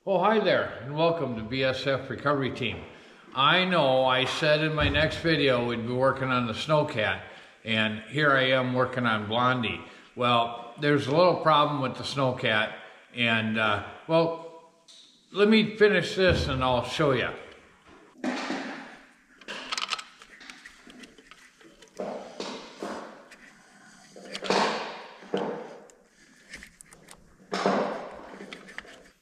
Oh, hi there, and welcome to BSF Recovery Team. I know I said in my next video we'd be working on the Sno-Cat, and here I am working on Blondie. Well, there's a little problem with the Sno-Cat, and well, let me finish this and I'll show you.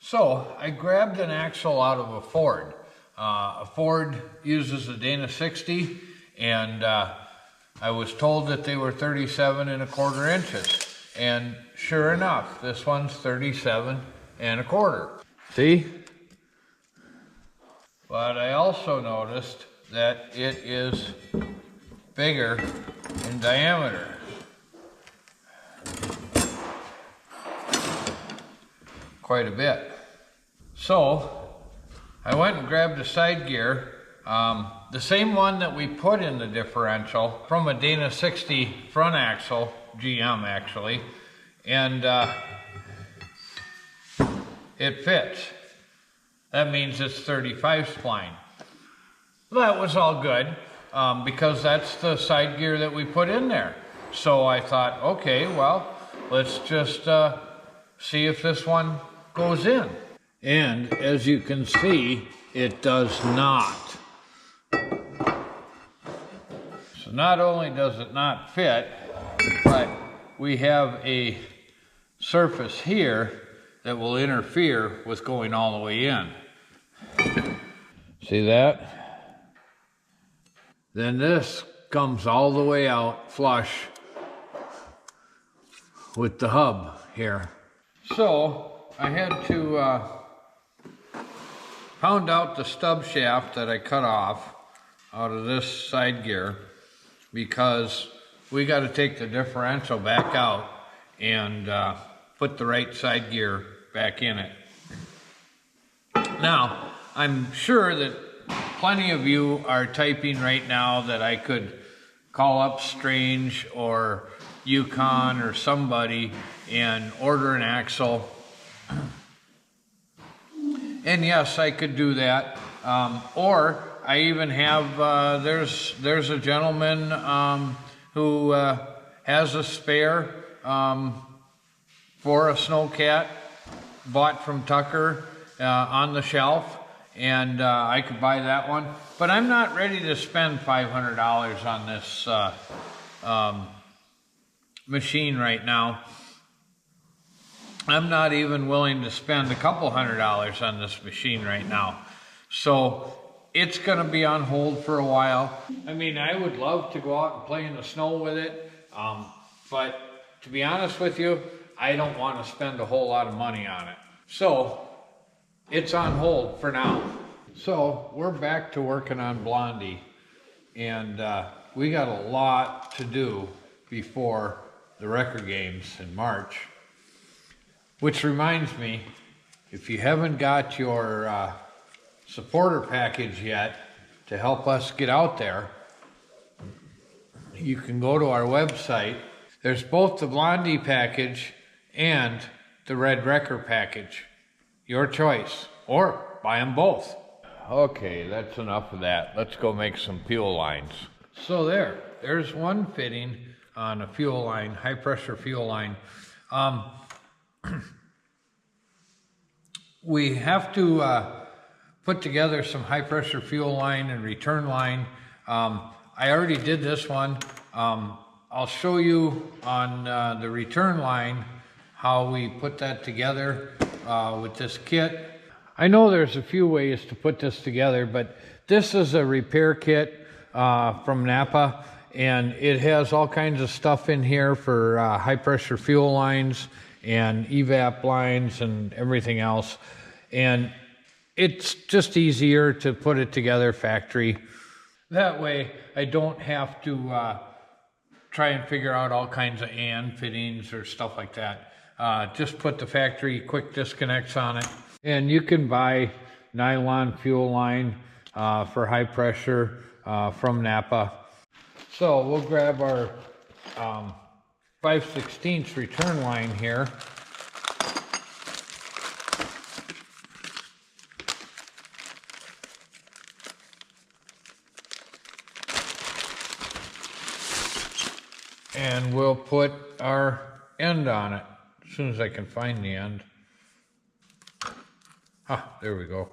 So I grabbed an axle out of a Ford. A Ford uses a Dana 60, and I was told that they were 37 1/4 inches. And sure enough, this one's 37 1/4. See? But I also noticed that it is bigger in diameter. Quite a bit. So I went and grabbed a side gear, the same one that we put in the differential from a Dana 60 front axle, GM actually, and it fits. That means it's 35 spline. That was all good because that's the side gear that we put in there. So I thought, okay, well, let's just see if this one goes in. And as you can see, it does not. So not only does it not fit, but we have a surface here that will interfere with going all the way in. See that? Then this comes all the way out flush with the hub here. So I had to pound out the stub shaft that I cut off out of this side gear because we got to take the differential back out and put the right side gear back in it. Now, I'm sure that plenty of you are typing right now that I could call up Strange or Yukon or somebody and order an axle. And yes, I could do that. Or I even have, there's a gentleman who has a spare for a Sno-Cat, bought from Tucker on the shelf, and I could buy that one. But I'm not ready to spend $500 on this machine right now. I'm not even willing to spend a couple $100 on this machine right now. So it's gonna be on hold for a while. I mean, I would love to go out and play in the snow with it, but to be honest with you, I don't want to spend a whole lot of money on it. So it's on hold for now. So we're back to working on Blondie, and we got a lot to do before the record games in March. Which reminds me, if you haven't got your supporter package yet to help us get out there, you can go to our website. There's both the Blondie package and the Red Wrecker package. Your choice, or buy them both. Okay, that's enough of that. Let's go make some fuel lines. So there's one fitting on a fuel line, high pressure fuel line. We have to put together some high pressure fuel line and return line. I already did this one. I'll show you on the return line how we put that together with this kit. I know there's a few ways to put this together, but this is a repair kit from Napa, and it has all kinds of stuff in here for high pressure fuel lines and evap lines and everything else. And it's just easier to put it together factory. That way I don't have to try and figure out all kinds of and fittings or stuff like that. Just put the factory quick disconnects on it. And you can buy nylon fuel line for high pressure from Napa. So we'll grab our 5/16 return line here. And we'll put our end on it as soon as I can find the end. Ah, there we go.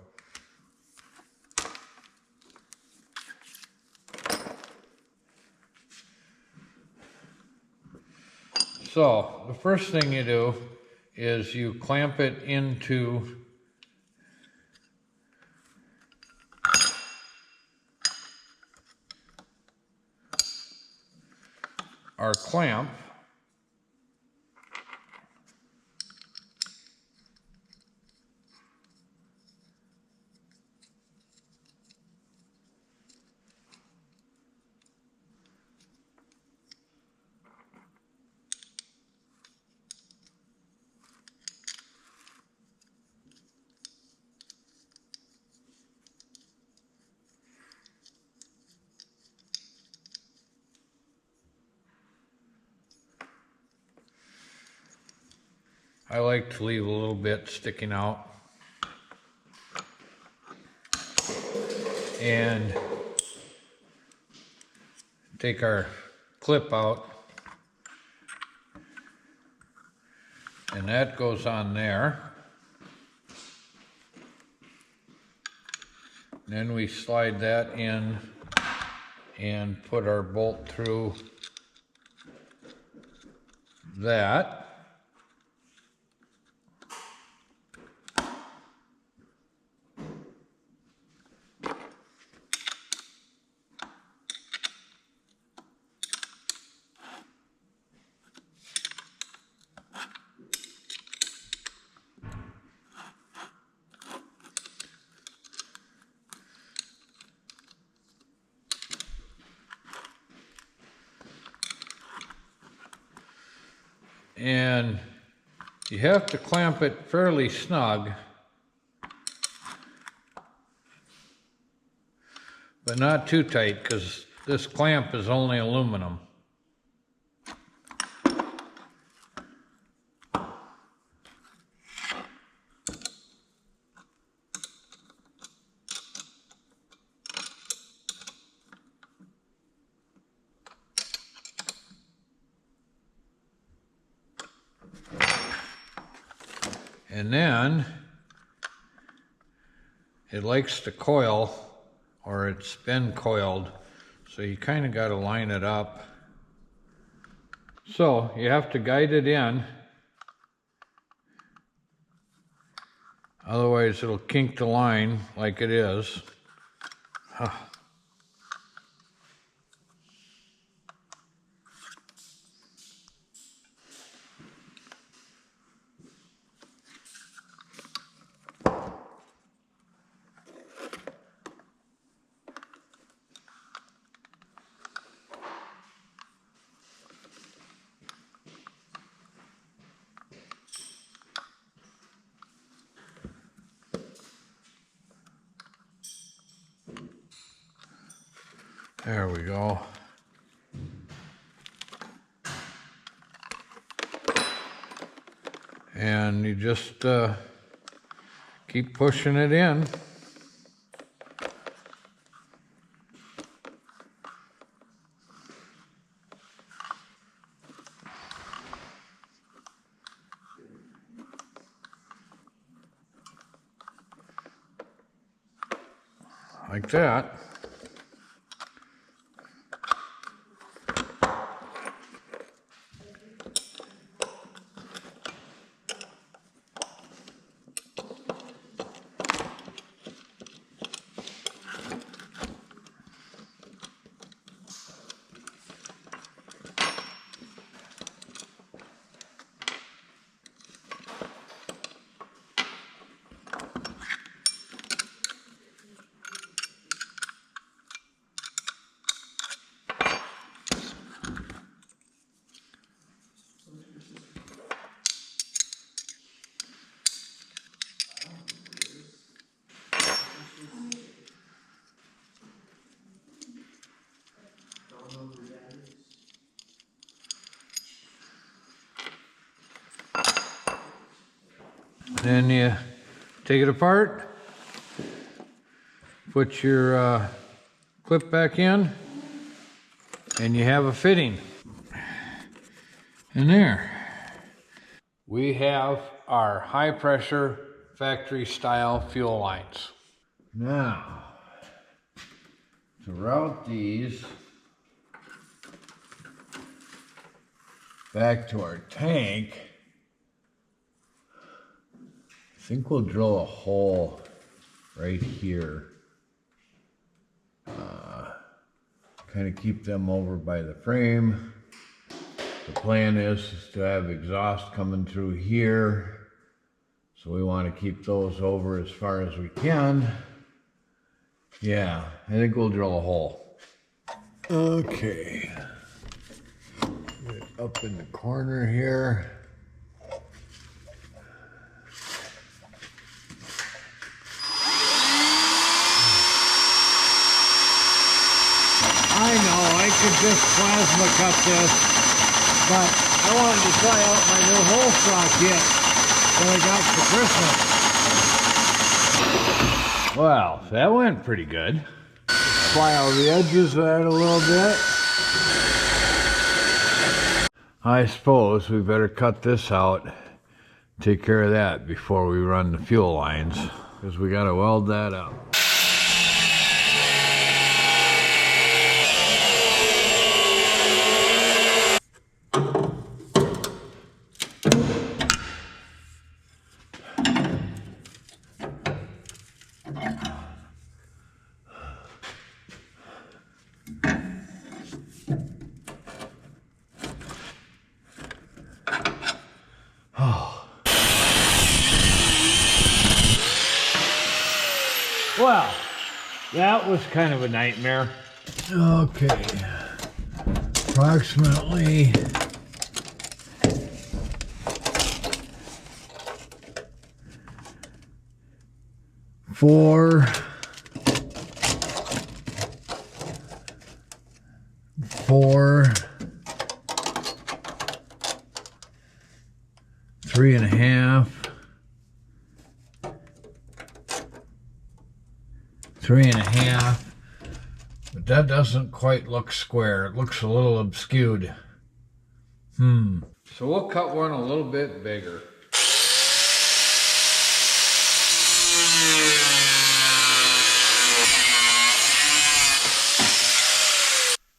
So the first thing you do is you clamp it into our clamp. I like to leave a little bit sticking out. And take our clip out. And that goes on there. Then we slide that in and put our bolt through that. And you have to clamp it fairly snug, but not too tight because this clamp is only aluminum. And then it likes to coil, or it's been coiled, so you kind of got to line it up. So you have to guide it in, otherwise it'll kink the line like it is. There we go. And you just keep pushing it in. Like that. Then you take it apart, put your clip back in, and you have a fitting. And there. We have our high pressure factory style fuel lines. Now, to route these back to our tank, I think we'll drill a hole right here. Kind of keep them over by the frame. The plan is to have exhaust coming through here. So we want to keep those over as far as we can. Yeah, I think we'll drill a hole. Okay. Get it up in the corner here. I know, I could just plasma cut this, but I wanted to try out my new hole saw kit that I got for Christmas. Well, that went pretty good. File the edges of that a little bit. I suppose we better cut this out, take care of that before we run the fuel lines, because we got to weld that up. Well, that was kind of a nightmare. Okay, approximately 4, 3.5, 3.5, but that doesn't quite look square. It looks a little obscured. So we'll cut one a little bit bigger.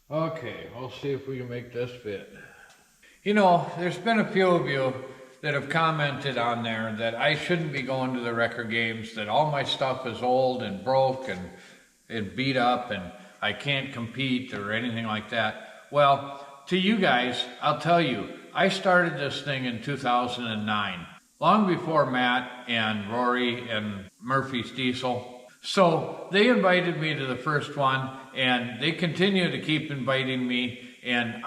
Okay, we'll see if we can make this fit. You know, there's been a few of you that have commented on there that I shouldn't be going to the record games, that all my stuff is old and broke and beat up and I can't compete or anything like that. Well, to you guys, I'll tell you, I started this thing in 2009, long before Matt and Rory and Murphy's Diesel. So they invited me to the first one and they continue to keep inviting me, and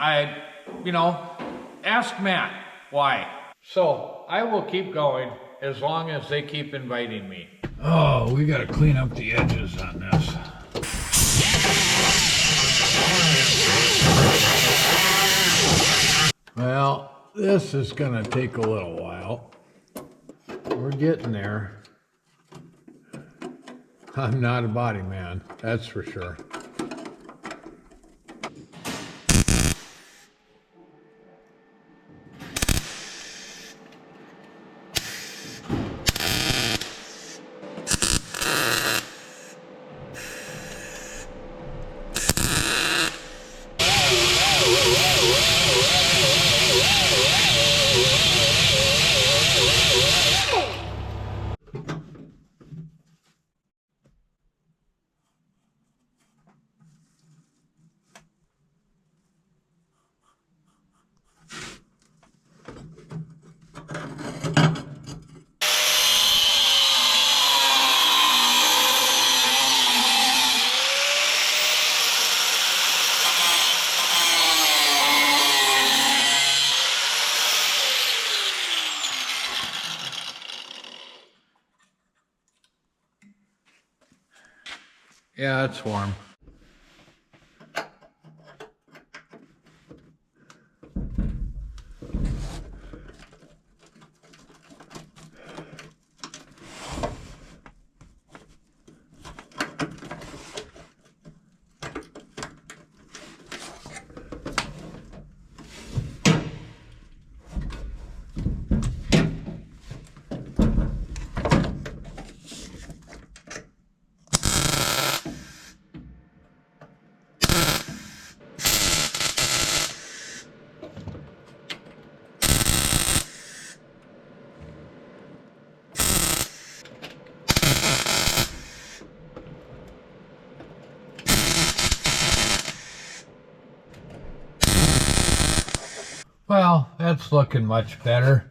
ask Matt why. So I will keep going as long as they keep inviting me. Oh, we gotta clean up the edges on this. Well, this is gonna take a little while. We're getting there. I'm not a body man, that's for sure. Yeah, it's warm. That's looking much better.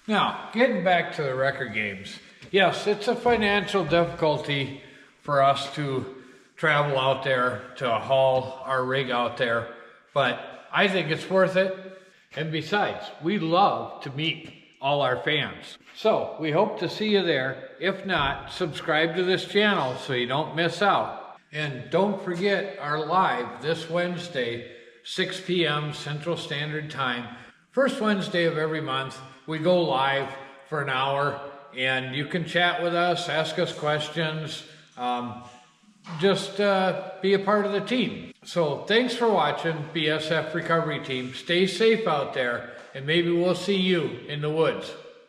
Now, getting back to the record games. Yes, it's a financial difficulty for us to travel out there to haul our rig out there, but I think it's worth it. And besides, we love to meet all our fans. So we hope to see you there. If not, subscribe to this channel so you don't miss out. And don't forget our live this Wednesday, 6 p.m. Central Standard Time. First Wednesday of every month, we go live for an hour, and you can chat with us, ask us questions, just be a part of the team. So thanks for watching, BSF Recovery Team. Stay safe out there, and maybe we'll see you in the woods.